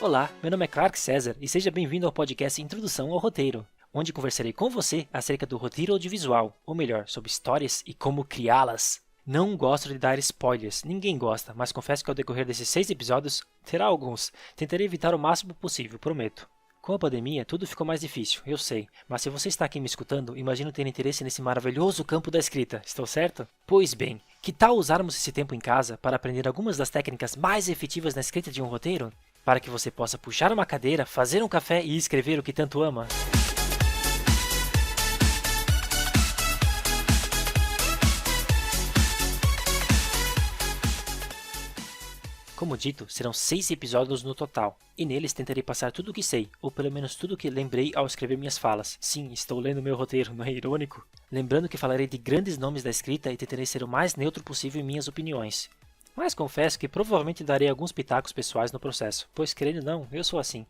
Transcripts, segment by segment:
Olá, meu nome é Clark César e seja bem-vindo ao podcast Introdução ao Roteiro, onde conversarei com você acerca do roteiro audiovisual, ou melhor, sobre histórias e como criá-las. Não gosto de dar spoilers, ninguém gosta, mas confesso que ao decorrer desses 6 episódios, terá alguns. Tentarei evitar o máximo possível, prometo. Com a pandemia, tudo ficou mais difícil, eu sei, mas se você está aqui me escutando, imagino ter interesse nesse maravilhoso campo da escrita, estou certo? Pois bem, que tal usarmos esse tempo em casa para aprender algumas das técnicas mais efetivas na escrita de um roteiro? Para que você possa puxar uma cadeira, fazer um café e escrever o que tanto ama. Como dito, serão 6 episódios no total, e neles tentarei passar tudo o que sei, ou pelo menos tudo o que lembrei ao escrever minhas falas. Sim, estou lendo meu roteiro, não é irônico? Lembrando que falarei de grandes nomes da escrita e tentarei ser o mais neutro possível em minhas opiniões. Mas confesso que provavelmente darei alguns pitacos pessoais no processo, pois querendo ou não, eu sou assim.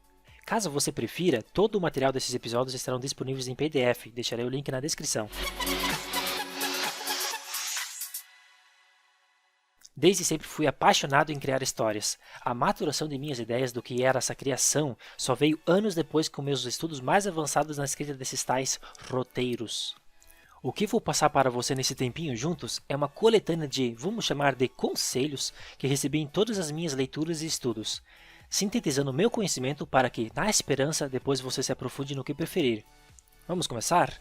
Caso você prefira, todo o material desses episódios estarão disponíveis em PDF, deixarei o link na descrição. Desde sempre fui apaixonado em criar histórias. A maturação de minhas ideias do que era essa criação só veio anos depois com meus estudos mais avançados na escrita desses tais roteiros. O que vou passar para você nesse tempinho juntos é uma coletânea de, vamos chamar de conselhos, que recebi em todas as minhas leituras e estudos, sintetizando meu conhecimento para que, na esperança, depois você se aprofunde no que preferir. Vamos começar?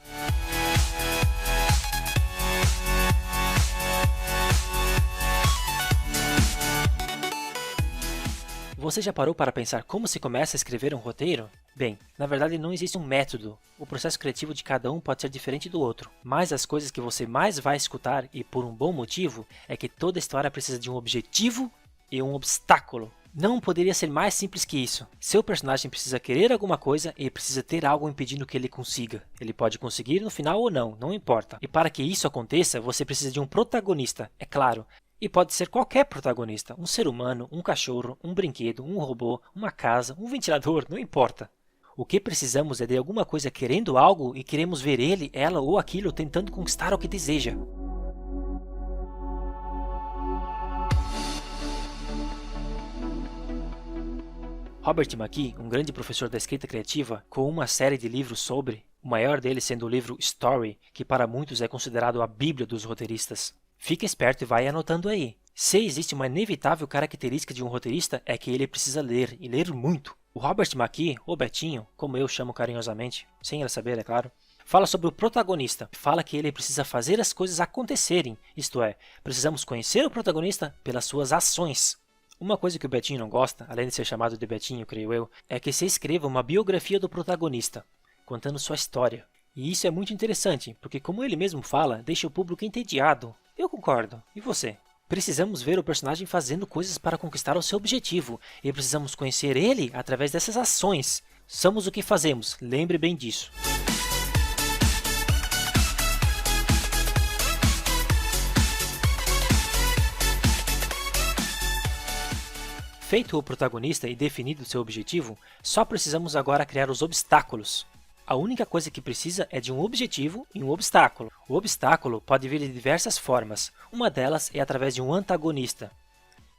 Você já parou para pensar como se começa a escrever um roteiro? Bem, na verdade não existe um método. O processo criativo de cada um pode ser diferente do outro. Mas as coisas que você mais vai escutar, e por um bom motivo, é que toda história precisa de um objetivo e um obstáculo. Não poderia ser mais simples que isso. Seu personagem precisa querer alguma coisa e precisa ter algo impedindo que ele consiga. Ele pode conseguir no final ou não, não importa. E para que isso aconteça, você precisa de um protagonista, é claro. E pode ser qualquer protagonista, um ser humano, um cachorro, um brinquedo, um robô, uma casa, um ventilador, não importa. O que precisamos é de alguma coisa querendo algo e queremos ver ele, ela ou aquilo tentando conquistar o que deseja. Robert McKee, um grande professor da escrita criativa, com uma série de livros sobre, o maior deles sendo o livro Story, que para muitos é considerado a bíblia dos roteiristas. Fique esperto e vai anotando aí. Se existe uma inevitável característica de um roteirista é que ele precisa ler, e ler muito. O Robert McKee, ou Betinho, como eu chamo carinhosamente, sem ele saber, é claro, fala sobre o protagonista. Fala que ele precisa fazer as coisas acontecerem, isto é, precisamos conhecer o protagonista pelas suas ações. Uma coisa que o Betinho não gosta, além de ser chamado de Betinho, creio eu, é que se escreva uma biografia do protagonista, contando sua história. E isso é muito interessante, porque como ele mesmo fala, deixa o público entediado. Eu concordo. E você? Precisamos ver o personagem fazendo coisas para conquistar o seu objetivo, e precisamos conhecer ele através dessas ações. Somos o que fazemos, lembre bem disso. Feito o protagonista e definido seu objetivo, só precisamos agora criar os obstáculos. A única coisa que precisa é de um objetivo e um obstáculo. O obstáculo pode vir de diversas formas, uma delas é através de um antagonista,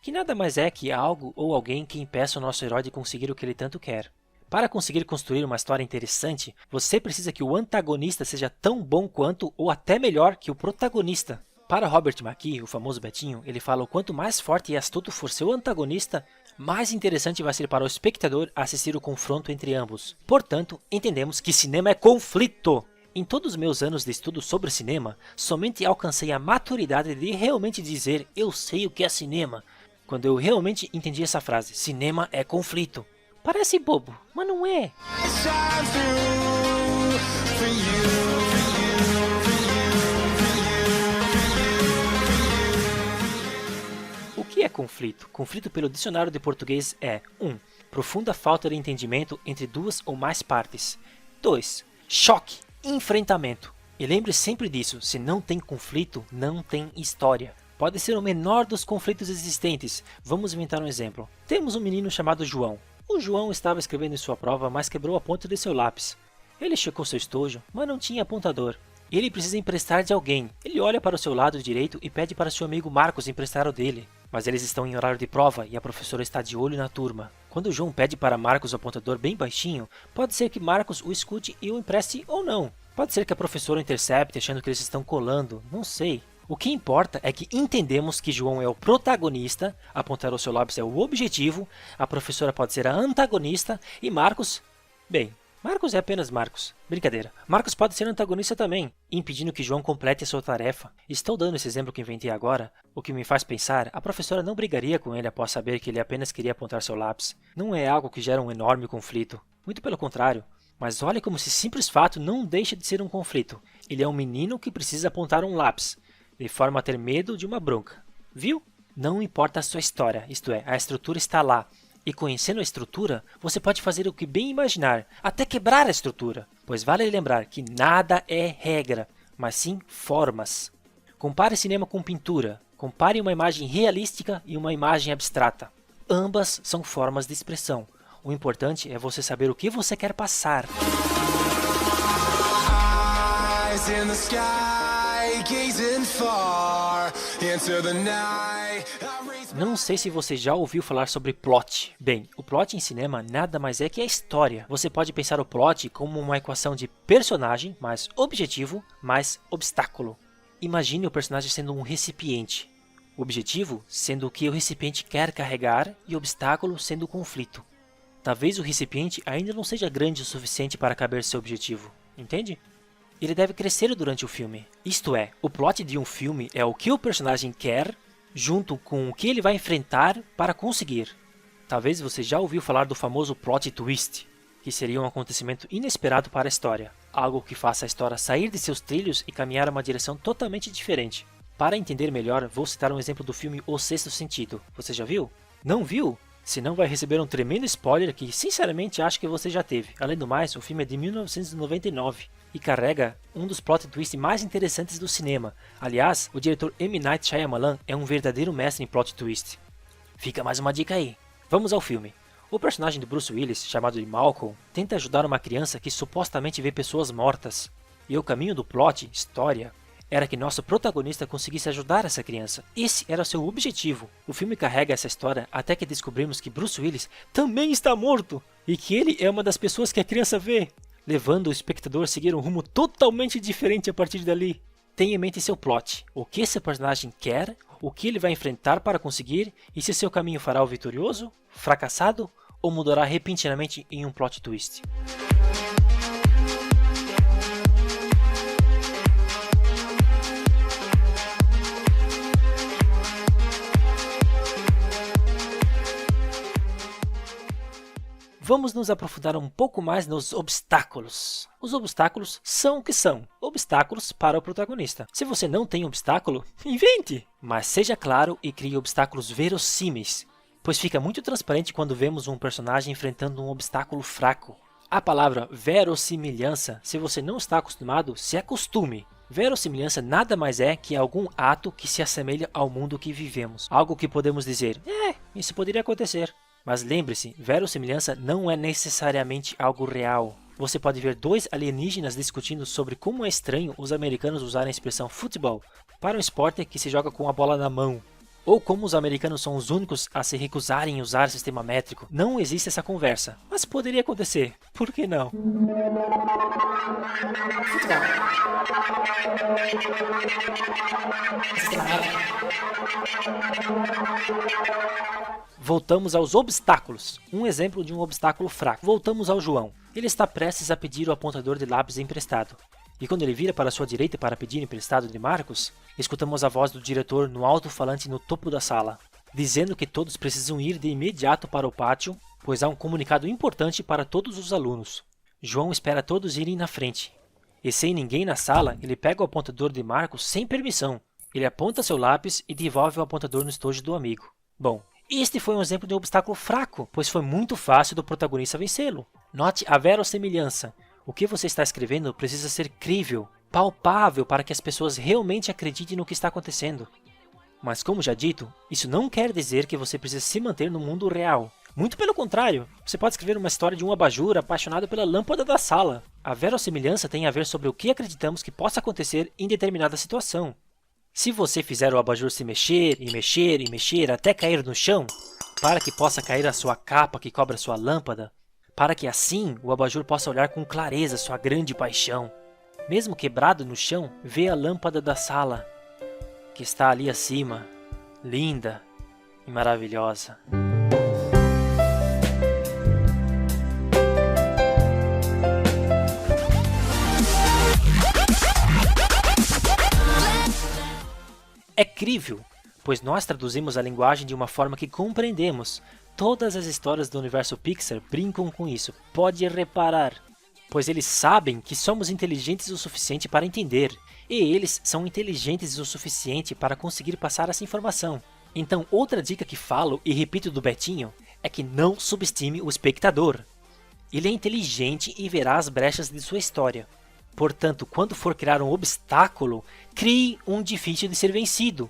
que nada mais é que algo ou alguém que impeça o nosso herói de conseguir o que ele tanto quer. Para conseguir construir uma história interessante, você precisa que o antagonista seja tão bom quanto ou até melhor que o protagonista. Para Robert McKee, o famoso Betinho, ele fala o quanto mais forte e astuto for seu antagonista, mais interessante vai ser para o espectador assistir o confronto entre ambos. Portanto, entendemos que cinema é conflito. Em todos os meus anos de estudo sobre cinema, somente alcancei a maturidade de realmente dizer eu sei o que é cinema, quando eu realmente entendi essa frase, cinema é conflito. Parece bobo, mas não é. O que é conflito? Conflito pelo dicionário de português é 1. Profunda falta de entendimento entre duas ou mais partes. 2. Choque, enfrentamento. E lembre sempre disso, se não tem conflito, não tem história. Pode ser o menor dos conflitos existentes. Vamos inventar um exemplo. Temos um menino chamado João. O João estava escrevendo em sua prova, mas quebrou a ponta de seu lápis. Ele checou seu estojo, mas não tinha apontador. Ele precisa emprestar de alguém. Ele olha para o seu lado direito e pede para seu amigo Marcos emprestar o dele. Mas eles estão em horário de prova e a professora está de olho na turma. Quando João pede para Marcos o apontador bem baixinho, pode ser que Marcos o escute e o empreste ou não. Pode ser que a professora intercepte achando que eles estão colando, não sei. O que importa é que entendemos que João é o protagonista, apontar o seu lápis é o objetivo, a professora pode ser a antagonista e Marcos, bem, Marcos é apenas Marcos. Brincadeira. Marcos pode ser antagonista também, impedindo que João complete a sua tarefa. Estou dando esse exemplo que inventei agora, o que me faz pensar, a professora não brigaria com ele após saber que ele apenas queria apontar seu lápis. Não é algo que gera um enorme conflito. Muito pelo contrário. Mas olhe como esse simples fato não deixa de ser um conflito. Ele é um menino que precisa apontar um lápis, de forma a ter medo de uma bronca. Viu? Não importa a sua história, isto é, a estrutura está lá. E conhecendo a estrutura, você pode fazer o que bem imaginar, até quebrar a estrutura. Pois vale lembrar que nada é regra, mas sim formas. Compare cinema com pintura. Compare uma imagem realística e uma imagem abstrata. Ambas são formas de expressão. O importante é você saber o que você quer passar. Eyes in the sky, gazing far into the night. Não sei se você já ouviu falar sobre plot. Bem, o plot em cinema nada mais é que a história. Você pode pensar o plot como uma equação de personagem mais objetivo mais obstáculo. Imagine o personagem sendo um recipiente. O objetivo sendo o que o recipiente quer carregar e o obstáculo sendo o conflito. Talvez o recipiente ainda não seja grande o suficiente para caber seu objetivo, entende? Ele deve crescer durante o filme. Isto é, o plot de um filme é o que o personagem quer junto com o que ele vai enfrentar para conseguir. Talvez você já ouviu falar do famoso plot twist, que seria um acontecimento inesperado para a história, algo que faça a história sair de seus trilhos e caminhar uma direção totalmente diferente. Para entender melhor, vou citar um exemplo do filme O Sexto Sentido. Você já viu? Não viu? Senão vai receber um tremendo spoiler que sinceramente acho que você já teve. Além do mais, o filme é de 1999 e carrega um dos plot twists mais interessantes do cinema. Aliás, o diretor M. Night Shyamalan é um verdadeiro mestre em plot twist. Fica mais uma dica aí. Vamos ao filme. O personagem de Bruce Willis, chamado de Malcolm, tenta ajudar uma criança que supostamente vê pessoas mortas. E o caminho do plot, história, era que nosso protagonista conseguisse ajudar essa criança. Esse era seu objetivo. O filme carrega essa história até que descobrimos que Bruce Willis também está morto e que ele é uma das pessoas que a criança vê, levando o espectador a seguir um rumo totalmente diferente a partir dali. Tenha em mente seu plot, o que esse personagem quer, o que ele vai enfrentar para conseguir e se seu caminho fará o vitorioso, fracassado ou mudará repentinamente em um plot twist. Vamos nos aprofundar um pouco mais nos obstáculos. Os obstáculos são o que são, obstáculos para o protagonista. Se você não tem obstáculo, invente! Mas seja claro e crie obstáculos verossímeis, pois fica muito transparente quando vemos um personagem enfrentando um obstáculo fraco. A palavra verossimilhança, se você não está acostumado, se acostume. Verossimilhança nada mais é que algum ato que se assemelha ao mundo que vivemos. Algo que podemos dizer, isso poderia acontecer. Mas lembre-se, verossimilhança não é necessariamente algo real. Você pode ver dois alienígenas discutindo sobre como é estranho os americanos usarem a expressão futebol para um esporte que se joga com a bola na mão. Ou como os americanos são os únicos a se recusarem a usar sistema métrico. Não existe essa conversa, mas poderia acontecer. Por que não? Voltamos aos obstáculos. Um exemplo de um obstáculo fraco. Voltamos ao João. Ele está prestes a pedir o apontador de lápis emprestado. E quando ele vira para sua direita para pedir emprestado de Marcos, escutamos a voz do diretor no alto-falante no topo da sala, dizendo que todos precisam ir de imediato para o pátio, pois há um comunicado importante para todos os alunos. João espera todos irem na frente. E sem ninguém na sala, ele pega o apontador de Marcos sem permissão. Ele aponta seu lápis e devolve o apontador no estojo do amigo. Bom, este foi um exemplo de um obstáculo fraco, pois foi muito fácil do protagonista vencê-lo. Note a verossimilhança. O que você está escrevendo precisa ser crível, palpável para que as pessoas realmente acreditem no que está acontecendo. Mas como já dito, isso não quer dizer que você precisa se manter no mundo real. Muito pelo contrário, você pode escrever uma história de um abajur apaixonado pela lâmpada da sala. A verossimilhança tem a ver sobre o que acreditamos que possa acontecer em determinada situação. Se você fizer o abajur se mexer e mexer e mexer até cair no chão, para que possa cair a sua capa que cobre a sua lâmpada, para que assim o abajur possa olhar com clareza sua grande paixão. Mesmo quebrado no chão, vê a lâmpada da sala, que está ali acima, linda e maravilhosa. É crível, pois nós traduzimos a linguagem de uma forma que compreendemos. Todas as histórias do universo Pixar brincam com isso, pode reparar. Pois eles sabem que somos inteligentes o suficiente para entender, e eles são inteligentes o suficiente para conseguir passar essa informação. Então, outra dica que falo e repito do Betinho é que não subestime o espectador. Ele é inteligente e verá as brechas de sua história. Portanto, quando for criar um obstáculo, crie um difícil de ser vencido.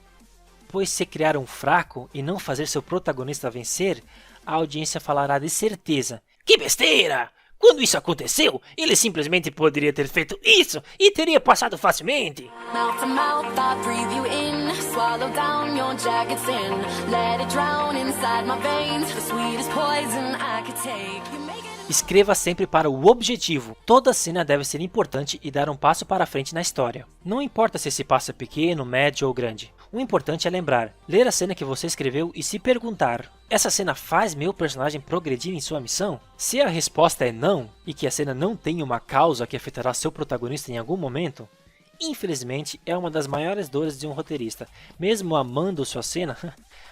Pois se criar um fraco e não fazer seu protagonista vencer, a audiência falará de certeza: que besteira! Quando isso aconteceu, ele simplesmente poderia ter feito isso e teria passado facilmente. Mouth to mouth, I breathe you in. Swallow down your jacket's in. Let it drown inside my veins. The sweetest poison I could take. You make it. Escreva sempre para o objetivo. Toda cena deve ser importante e dar um passo para frente na história. Não importa se esse passo é pequeno, médio ou grande. O importante é lembrar, ler a cena que você escreveu e se perguntar: essa cena faz meu personagem progredir em sua missão? Se a resposta é não, e que a cena não tem uma causa que afetará seu protagonista em algum momento, infelizmente é uma das maiores dores de um roteirista. Mesmo amando sua cena,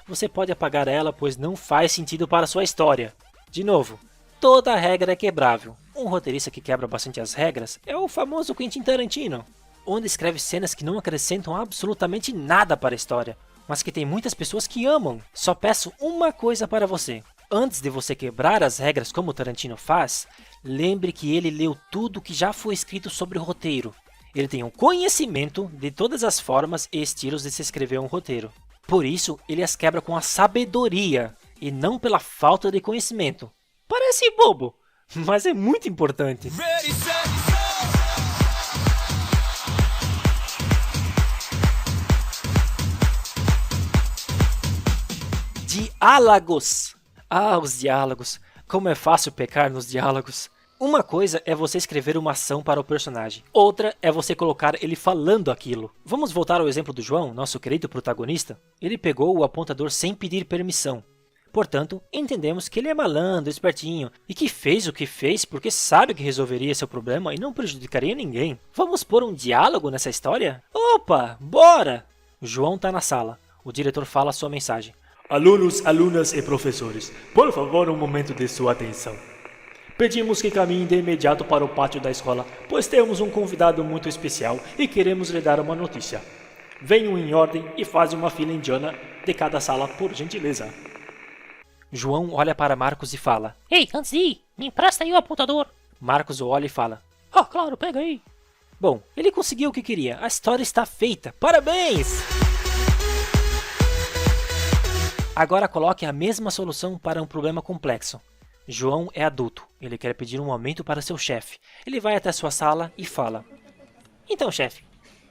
você pode apagar ela pois não faz sentido para sua história. De novo, toda regra é quebrável. Um roteirista que quebra bastante as regras é o famoso Quentin Tarantino, onde escreve cenas que não acrescentam absolutamente nada para a história, mas que tem muitas pessoas que amam. Só peço uma coisa para você. Antes de você quebrar as regras como Tarantino faz, lembre que ele leu tudo que já foi escrito sobre o roteiro. Ele tem um conhecimento de todas as formas e estilos de se escrever um roteiro. Por isso, ele as quebra com a sabedoria e não pela falta de conhecimento. Parece bobo, mas é muito importante. Diálogos. Ah, os diálogos. Como é fácil pecar nos diálogos. Uma coisa é você escrever uma ação para o personagem. Outra é você colocar ele falando aquilo. Vamos voltar ao exemplo do João, nosso querido protagonista. Ele pegou o apontador sem pedir permissão. Portanto, entendemos que ele é malandro, espertinho, e que fez o que fez porque sabe que resolveria seu problema e não prejudicaria ninguém. Vamos pôr um diálogo nessa história? Opa, bora! O João tá na sala. O diretor fala sua mensagem. Alunos, alunas e professores, por favor, um momento de sua atenção. Pedimos que caminhem de imediato para o pátio da escola, pois temos um convidado muito especial e queremos lhe dar uma notícia. Venham em ordem e fazem uma fila indiana de cada sala, por gentileza. João olha para Marcos e fala: Ei, antes de ir, me empresta aí o apontador. Marcos olha e fala: Ah, claro, pega aí. Bom, ele conseguiu o que queria, a história está feita, parabéns! Agora coloque a mesma solução para um problema complexo. João é adulto, ele quer pedir um aumento para seu chefe. Ele vai até sua sala e fala: Então, chefe,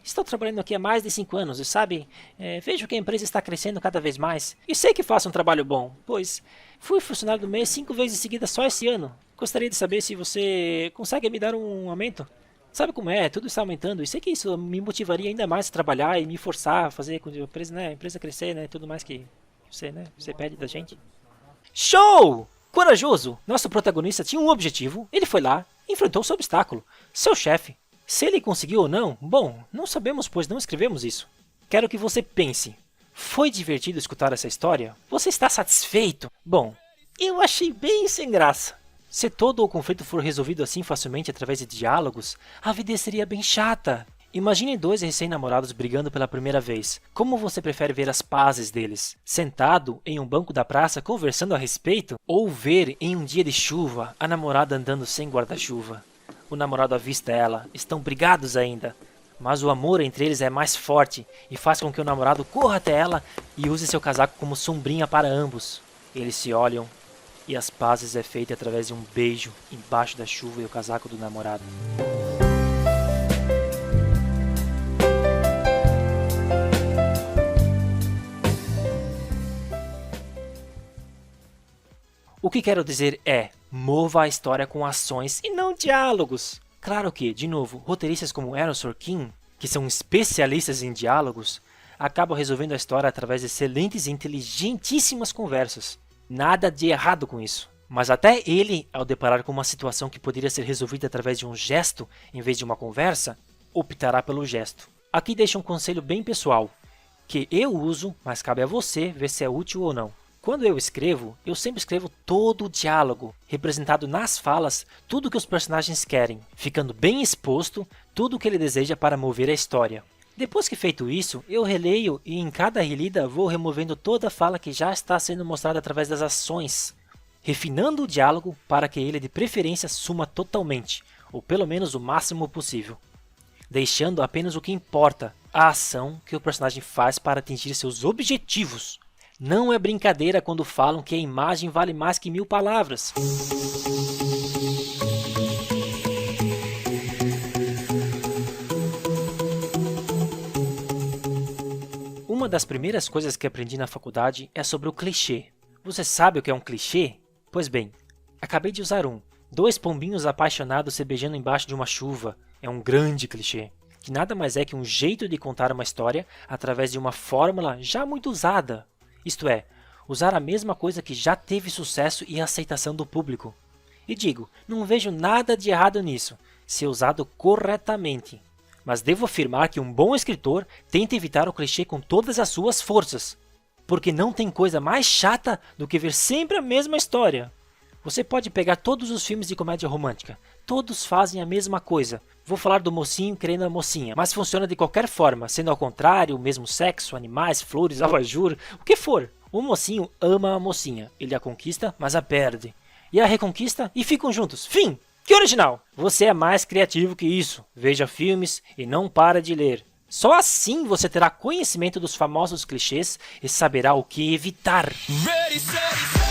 estou trabalhando aqui há mais de 5 anos e sabe, vejo que a empresa está crescendo cada vez mais. E sei que faço um trabalho bom, pois fui funcionário do mês 5 vezes seguidas só esse ano. Gostaria de saber se você consegue me dar um aumento. Sabe como é, tudo está aumentando e sei que isso me motivaria ainda mais a trabalhar e me forçar a fazer com a empresa crescer, né, tudo mais que você pede da gente. Show! Corajoso! Nosso protagonista tinha um objetivo, ele foi lá, enfrentou seu obstáculo, seu chefe. Se ele conseguiu ou não, bom, não sabemos pois não escrevemos isso. Quero que você pense. Foi divertido escutar essa história? Você está satisfeito? Bom, eu achei bem sem graça. Se todo o conflito for resolvido assim facilmente através de diálogos, a vida seria bem chata. Imagine 2 recém-namorados brigando pela primeira vez. Como você prefere ver as pazes deles? Sentado em um banco da praça conversando a respeito? Ou ver em um dia de chuva a namorada andando sem guarda-chuva? O namorado avista ela, estão brigados ainda. Mas o amor entre eles é mais forte e faz com que o namorado corra até ela e use seu casaco como sombrinha para ambos. Eles se olham e as pazes é feita através de um beijo embaixo da chuva e o casaco do namorado. que quero dizer é, mova a história com ações e não diálogos. Claro que, de novo, roteiristas como Aaron Sorkin, que são especialistas em diálogos, acabam resolvendo a história através de excelentes e inteligentíssimas conversas. Nada de errado com isso. Mas até ele, ao deparar com uma situação que poderia ser resolvida através de um gesto em vez de uma conversa, optará pelo gesto. Aqui deixo um conselho bem pessoal, que eu uso, mas cabe a você ver se é útil ou não. Quando eu sempre escrevo todo o diálogo, representado nas falas, tudo que os personagens querem, ficando bem exposto tudo o que ele deseja para mover a história. Depois que feito isso, eu releio e em cada relida vou removendo toda a fala que já está sendo mostrada através das ações, refinando o diálogo para que ele de preferência suma totalmente, ou pelo menos o máximo possível, deixando apenas o que importa, a ação que o personagem faz para atingir seus objetivos. Não é brincadeira quando falam que a imagem vale mais que 1000 palavras. Uma das primeiras coisas que aprendi na faculdade é sobre o clichê. Você sabe o que é um clichê? Pois bem, acabei de usar um. 2 pombinhos apaixonados se beijando embaixo de uma chuva. É um grande clichê, que nada mais é que um jeito de contar uma história através de uma fórmula já muito usada. Isto é, usar a mesma coisa que já teve sucesso e aceitação do público. E digo, não vejo nada de errado nisso, se usado corretamente. Mas devo afirmar que um bom escritor tenta evitar o clichê com todas as suas forças. Porque não tem coisa mais chata do que ver sempre a mesma história. Você pode pegar todos os filmes de comédia romântica. Todos fazem a mesma coisa. Vou falar do mocinho querendo a mocinha, mas funciona de qualquer forma, sendo ao contrário, o mesmo sexo, animais, flores, abajur, o que for. O mocinho ama a mocinha, ele a conquista, mas a perde. E a reconquista e ficam juntos. Fim! Que original! Você é mais criativo que isso. Veja filmes e não para de ler. Só assim você terá conhecimento dos famosos clichês e saberá o que evitar. Ready, set,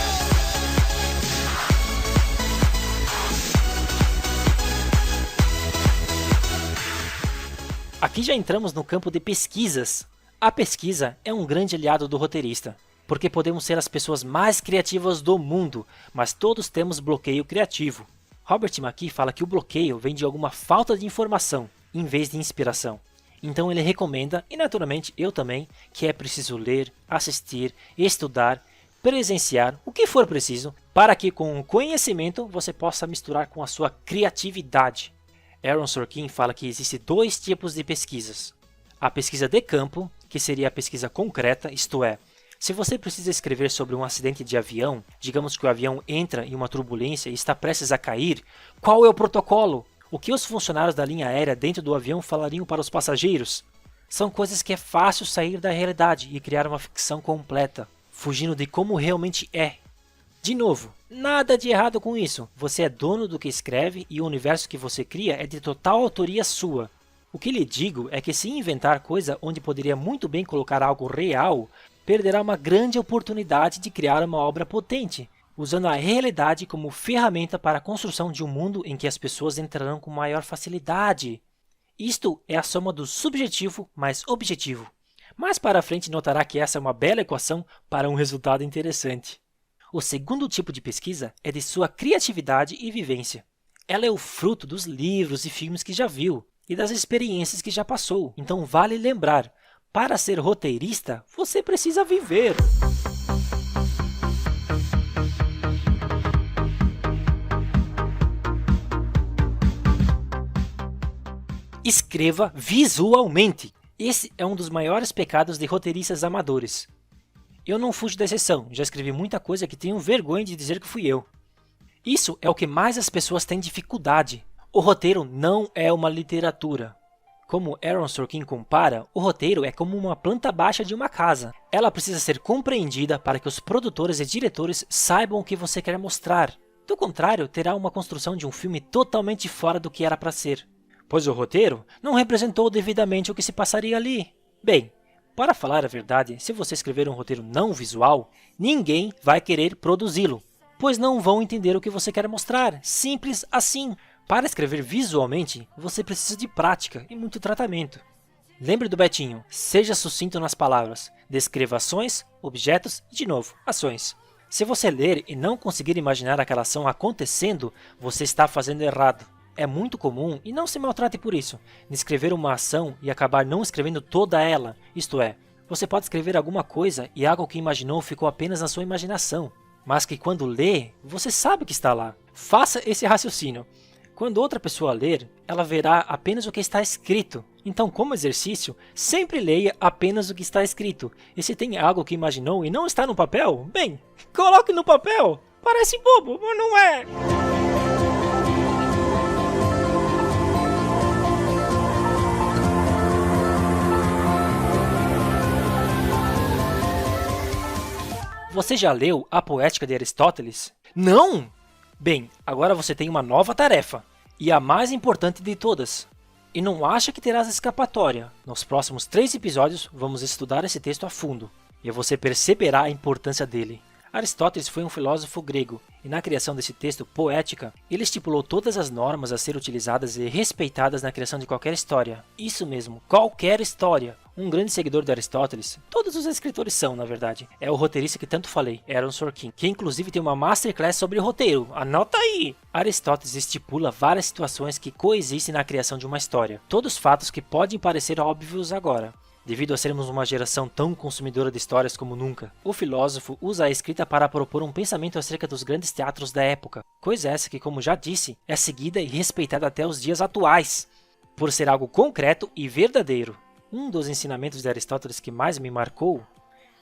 Aqui já entramos no campo de pesquisas. A pesquisa é um grande aliado do roteirista, porque podemos ser as pessoas mais criativas do mundo, mas todos temos bloqueio criativo. Robert McKee fala que o bloqueio vem de alguma falta de informação, em vez de inspiração. Então ele recomenda, e naturalmente eu também, que é preciso ler, assistir, estudar, presenciar, o que for preciso, para que com o conhecimento você possa misturar com a sua criatividade. Aaron Sorkin fala que existem 2 tipos de pesquisas. A pesquisa de campo, que seria a pesquisa concreta, isto é, se você precisa escrever sobre um acidente de avião, digamos que o avião entra em uma turbulência e está prestes a cair, qual é o protocolo? O que os funcionários da linha aérea dentro do avião falariam para os passageiros? São coisas que é fácil sair da realidade e criar uma ficção completa, fugindo de como realmente é. De novo, nada de errado com isso. Você é dono do que escreve e o universo que você cria é de total autoria sua. O que lhe digo é que se inventar coisa onde poderia muito bem colocar algo real, perderá uma grande oportunidade de criar uma obra potente, usando a realidade como ferramenta para a construção de um mundo em que as pessoas entrarão com maior facilidade. Isto é a soma do subjetivo mais objetivo. Mais para frente notará que essa é uma bela equação para um resultado interessante. O segundo tipo de pesquisa é de sua criatividade e vivência. Ela é o fruto dos livros e filmes que já viu e das experiências que já passou. Então vale lembrar, para ser roteirista, você precisa viver. Escreva visualmente. Esse é um dos maiores pecados de roteiristas amadores. Eu não fujo da exceção, já escrevi muita coisa que tenho vergonha de dizer que fui eu. Isso é o que mais as pessoas têm dificuldade. O roteiro não é uma literatura. Como Aaron Sorkin compara, o roteiro é como uma planta baixa de uma casa. Ela precisa ser compreendida para que os produtores e diretores saibam o que você quer mostrar. Do contrário, terá uma construção de um filme totalmente fora do que era para ser. Pois o roteiro não representou devidamente o que se passaria ali. Bem, para falar a verdade, se você escrever um roteiro não visual, ninguém vai querer produzi-lo, pois não vão entender o que você quer mostrar. Simples assim. Para escrever visualmente, você precisa de prática e muito tratamento. Lembre do Betinho, seja sucinto nas palavras, descreva ações, objetos e, de novo, ações. Se você ler e não conseguir imaginar aquela ação acontecendo, você está fazendo errado. É muito comum, e não se maltrate por isso, descrever uma ação e acabar não escrevendo toda ela, isto é, você pode escrever alguma coisa e algo que imaginou ficou apenas na sua imaginação, mas que quando lê, você sabe que está lá. Faça esse raciocínio. Quando outra pessoa ler, ela verá apenas o que está escrito. Então, como exercício, sempre leia apenas o que está escrito. E se tem algo que imaginou e não está no papel, bem, coloque no papel. Parece bobo, mas não é. Você já leu A Poética de Aristóteles? Não? Bem, agora você tem uma nova tarefa, e a mais importante de todas. E não acha que terás escapatória. Nos próximos 3 episódios vamos estudar esse texto a fundo, e você perceberá a importância dele. Aristóteles foi um filósofo grego, e na criação desse texto, Poética, ele estipulou todas as normas a ser utilizadas e respeitadas na criação de qualquer história. Isso mesmo, qualquer história. Um grande seguidor de Aristóteles, todos os escritores são, na verdade, é o roteirista que tanto falei, Aaron Sorkin, que inclusive tem uma masterclass sobre roteiro, anota aí! Aristóteles estipula várias situações que coexistem na criação de uma história, todos fatos que podem parecer óbvios agora. Devido a sermos uma geração tão consumidora de histórias como nunca, o filósofo usa a escrita para propor um pensamento acerca dos grandes teatros da época, coisa essa que, como já disse, é seguida e respeitada até os dias atuais, por ser algo concreto e verdadeiro. Um dos ensinamentos de Aristóteles que mais me marcou,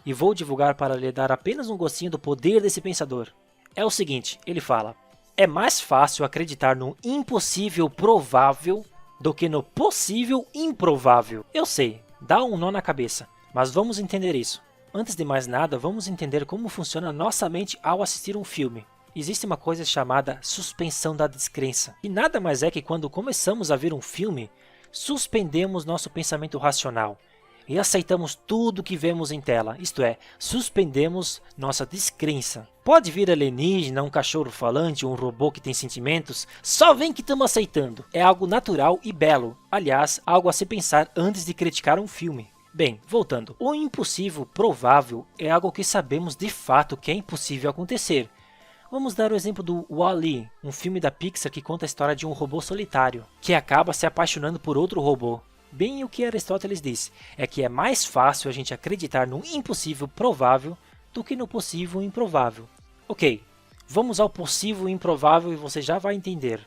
e vou divulgar para lhe dar apenas um gostinho do poder desse pensador, é o seguinte, ele fala: é mais fácil acreditar no impossível provável do que no possível improvável. Eu sei, dá um nó na cabeça, mas vamos entender isso. Antes de mais nada, vamos entender como funciona nossa mente ao assistir um filme. Existe uma coisa chamada suspensão da descrença, e nada mais é que quando começamos a ver um filme, suspendemos nosso pensamento racional e aceitamos tudo que vemos em tela, isto é, suspendemos nossa descrença. Pode vir alienígena, um cachorro falante, um robô que tem sentimentos, só vem que estamos aceitando. É algo natural e belo, aliás, algo a se pensar antes de criticar um filme. Bem, voltando, o impossível provável é algo que sabemos de fato que é impossível acontecer. Vamos dar o exemplo do Wall-E, um filme da Pixar que conta a história de um robô solitário, que acaba se apaixonando por outro robô. Bem o que Aristóteles diz, é que é mais fácil a gente acreditar no impossível provável do que no possível improvável. Ok, vamos ao possível improvável e você já vai entender.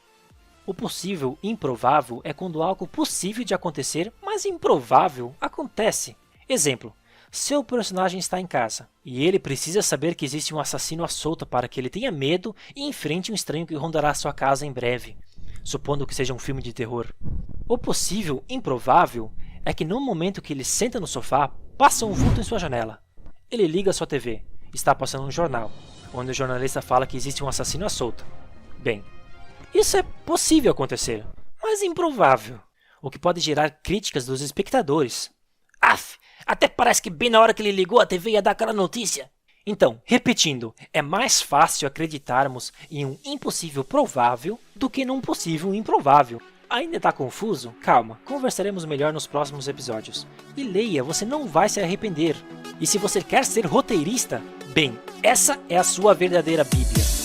O possível improvável é quando algo possível de acontecer, mas improvável acontece. Exemplo. Seu personagem está em casa, e ele precisa saber que existe um assassino à solta para que ele tenha medo e enfrente um estranho que rondará sua casa em breve, supondo que seja um filme de terror. O possível improvável é que no momento que ele senta no sofá, passa um vulto em sua janela. Ele liga a sua TV, está passando um jornal, onde o jornalista fala que existe um assassino à solta. Bem, isso é possível acontecer, mas improvável, o que pode gerar críticas dos espectadores. Aff! Até parece que bem na hora que ele ligou a TV ia dar aquela notícia. Então, repetindo, é mais fácil acreditarmos em um impossível provável do que num possível improvável. Ainda está confuso? Calma, conversaremos melhor nos próximos episódios. E leia, você não vai se arrepender. E se você quer ser roteirista, bem, essa é a sua verdadeira Bíblia.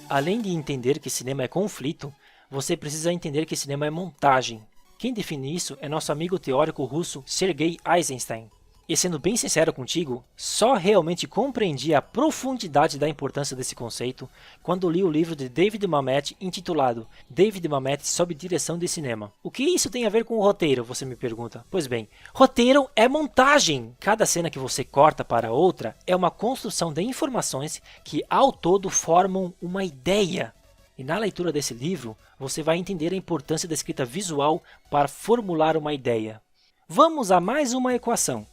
Além de entender que cinema é conflito, você precisa entender que cinema é montagem. Quem define isso é nosso amigo teórico russo Sergei Eisenstein. E sendo bem sincero contigo, só realmente compreendi a profundidade da importância desse conceito quando li o livro de David Mamet intitulado David Mamet sob direção de cinema. O que isso tem a ver com o roteiro, você me pergunta? Pois bem, roteiro é montagem! Cada cena que você corta para outra é uma construção de informações que ao todo formam uma ideia. E na leitura desse livro, você vai entender a importância da escrita visual para formular uma ideia. Vamos a mais uma equação.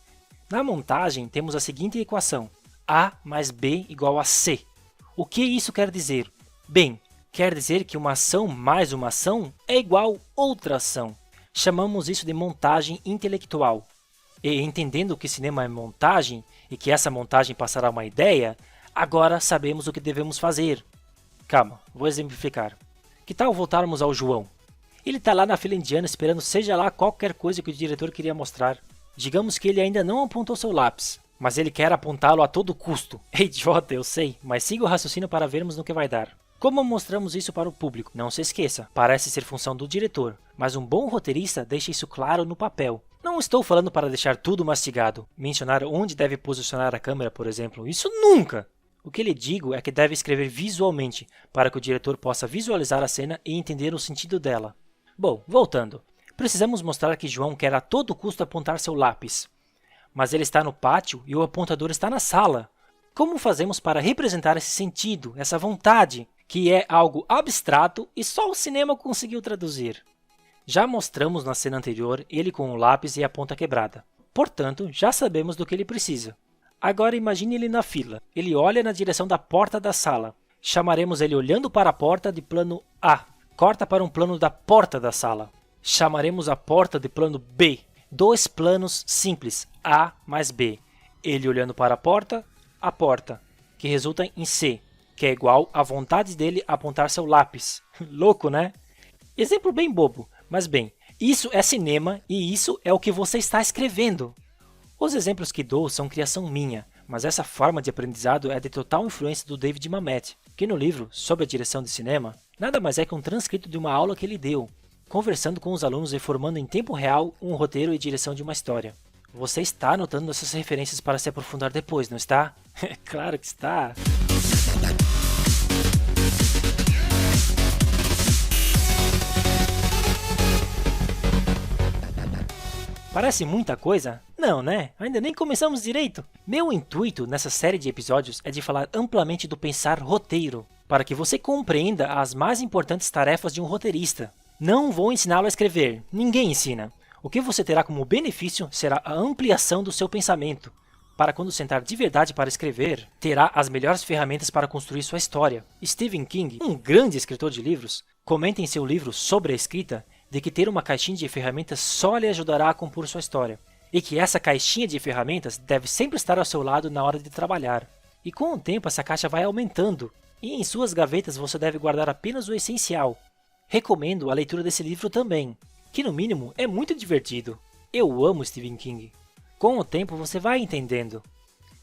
Na montagem, temos a seguinte equação, A mais B igual a C. O que isso quer dizer? Bem, quer dizer que uma ação mais uma ação é igual outra ação. Chamamos isso de montagem intelectual. E entendendo que cinema é montagem e que essa montagem passará uma ideia, agora sabemos o que devemos fazer. Calma, vou exemplificar. Que tal voltarmos ao João? Ele tá lá na fila indiana esperando seja lá qualquer coisa que o diretor queria mostrar. Digamos que ele ainda não apontou seu lápis, mas ele quer apontá-lo a todo custo. É idiota, eu sei, mas siga o raciocínio para vermos no que vai dar. Como mostramos isso para o público? Não se esqueça, parece ser função do diretor, mas um bom roteirista deixa isso claro no papel. Não estou falando para deixar tudo mastigado, mencionar onde deve posicionar a câmera, por exemplo, isso nunca! O que lhe digo é que deve escrever visualmente, para que o diretor possa visualizar a cena e entender o sentido dela. Bom, voltando. Precisamos mostrar que João quer a todo custo apontar seu lápis. Mas ele está no pátio e o apontador está na sala. Como fazemos para representar esse sentido, essa vontade, que é algo abstrato e só o cinema conseguiu traduzir? Já mostramos na cena anterior ele com o lápis e a ponta quebrada. Portanto, já sabemos do que ele precisa. Agora imagine ele na fila. Ele olha na direção da porta da sala. Chamaremos ele olhando para a porta de plano A. Corta para um plano da porta da sala. Chamaremos a porta de plano B. 2 planos simples, A mais B. Ele olhando para a porta, que resulta em C, que é igual à vontade dele apontar seu lápis. Louco, né? Exemplo bem bobo, mas bem, isso é cinema e isso é o que você está escrevendo. Os exemplos que dou são criação minha, mas essa forma de aprendizado é de total influência do David Mamet, que no livro Sobre a Direção de Cinema, nada mais é que um transcrito de uma aula que ele deu, conversando com os alunos e formando em tempo real um roteiro e direção de uma história. Você está anotando essas referências para se aprofundar depois, não está? Claro que está! Parece muita coisa? Não, né? Ainda nem começamos direito! Meu intuito nessa série de episódios é de falar amplamente do pensar roteiro, para que você compreenda as mais importantes tarefas de um roteirista. Não vou ensiná-lo a escrever, ninguém ensina. O que você terá como benefício será a ampliação do seu pensamento. Para quando sentar de verdade para escrever, terá as melhores ferramentas para construir sua história. Stephen King, um grande escritor de livros, comenta em seu livro Sobre a Escrita de que ter uma caixinha de ferramentas só lhe ajudará a compor sua história, e que essa caixinha de ferramentas deve sempre estar ao seu lado na hora de trabalhar. E com o tempo essa caixa vai aumentando, e em suas gavetas você deve guardar apenas o essencial. Recomendo a leitura desse livro também, que no mínimo é muito divertido. Eu amo Stephen King. Com o tempo você vai entendendo.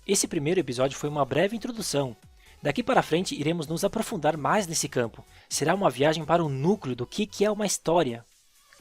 Esse primeiro episódio foi uma breve introdução. Daqui para frente iremos nos aprofundar mais nesse campo. Será uma viagem para o núcleo do que é uma história.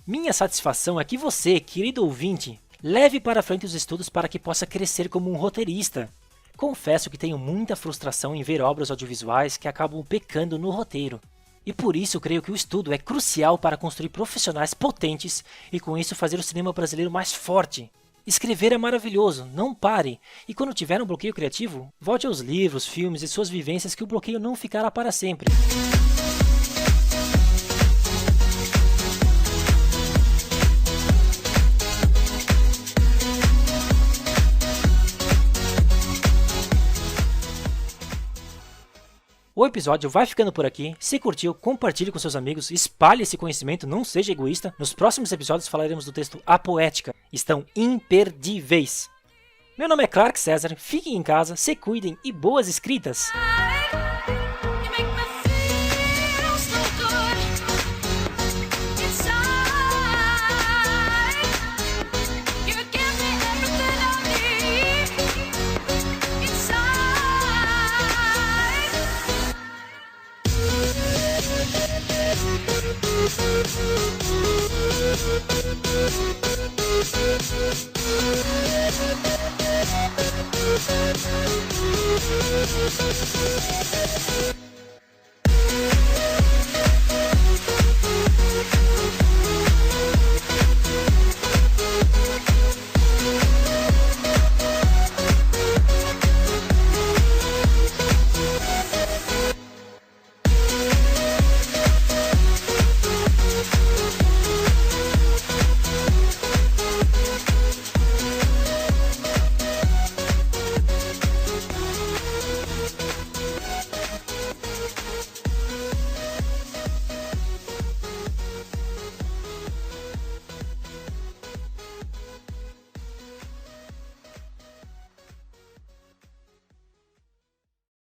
Minha satisfação é que você, querido ouvinte, leve para frente os estudos para que possa crescer como um roteirista. Confesso que tenho muita frustração em ver obras audiovisuais que acabam pecando no roteiro. E por isso creio que o estudo é crucial para construir profissionais potentes e com isso fazer o cinema brasileiro mais forte. Escrever é maravilhoso, não pare. E quando tiver um bloqueio criativo, volte aos livros, filmes e suas vivências que o bloqueio não ficará para sempre. O episódio vai ficando por aqui. Se curtiu, compartilhe com seus amigos, espalhe esse conhecimento, não seja egoísta. Nos próximos episódios falaremos do texto A Poética. Estão imperdíveis. Meu nome é Clark César, fiquem em casa, se cuidem e boas escritas! We'll be right back.